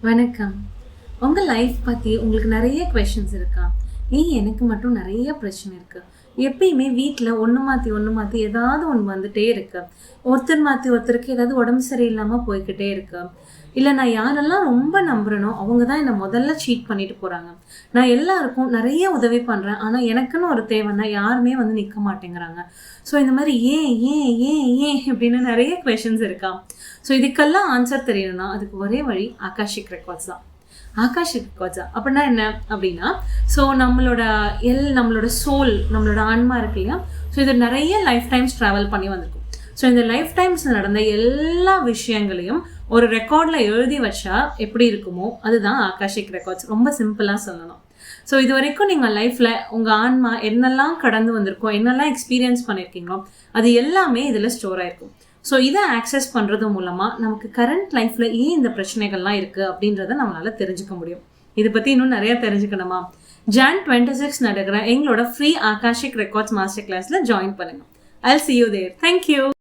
வணக்கம். உங்க லைஃப் பத்தி உங்களுக்கு நெறைய கொஸ்டின்ஸ் இருக்கா? ஏன் எனக்கு மட்டும் நெறைய பிரச்சனை இருக்கு. எப்பயுமே வீட்ல ஒண்ணு மாத்தி ஏதாவது ஒண்ணு வந்துட்டே இருக்கு. ஒருத்தர் மாத்தி ஒருத்தருக்கு ஏதாவது உடம்பு சரியில்லாம போய்க்கிட்டே இருக்கு. இல்ல நான் யாரெல்லாம் ரொம்ப நம்புறேனோ, அவங்க தான் என்ன முதல்ல சீட் பண்ணிட்டு போறாங்க. நான் எல்லாருக்கும் நெறைய உதவி பண்றேன். ஆனா எனக்குன்னு ஒரு தேவைன்னா யாருமே வந்து நிக்க மாட்டேங்கிறாங்க. ஸோ இந்த மாரி ஏன் இப்படின்னு நெறைய கொஸ்டின்ஸ் இருக்கா? ஸோ இதுக்கெல்லாம் ஆன்சர் தெரியணும்னா, அதுக்கு ஒரே வழி ஆகாஷிக் ரெக்கார்ட்ஸ் தான். ஆகாஷிக் ரெக்கார்ட்ஸா? அப்படின்னா என்ன அப்படின்னா, ஸோ நம்மளோட சோல், நம்மளோட ஆன்மா இருக்கு இல்லையா? ஸோ இது நெறைய லைஃப் டைம்ஸ் ட்ராவல் பண்ணி வந்திருக்கும். ஸோ இந்த லைஃப் டைம்ஸ்ல நடந்த எல்லா விஷயங்களையும் ஒரு ரெக்கார்ட்ல எழுதி வச்சா எப்படி இருக்குமோ, அதுதான் ஆகாஷிக் ரெக்கார்ட்ஸ். ரொம்ப சிம்பிளா சொல்லணும். ஸோ இது வரைக்கும் நீங்கள் லைஃப்பில் உங்கள் ஆன்மா என்னெல்லாம் கடந்து வந்திருக்கோ, என்னெல்லாம் எக்ஸ்பீரியன்ஸ் பண்ணியிருக்கீங்களோ, அது எல்லாமே இதில் ஸ்டோர் ஆயிருக்கும். ஸோ இதை ஆக்சஸ் பண்ணுறது மூலமாக நமக்கு கரண்ட் லைஃப்பில் ஏன் இந்த பிரச்சனைகள்லாம் இருக்குது அப்படின்றத நம்மளால் தெரிஞ்சுக்க முடியும். இதை பற்றி இன்னும் நிறையா தெரிஞ்சுக்கணுமா? Jan 26 நடக்கிற எங்களோட ஃப்ரீ ஆகாஷிக் ரெக்கார்ட்ஸ் மாஸ்டர் கிளாஸில் ஜாயின் பண்ணுங்கள். I'll see you there. Thank you.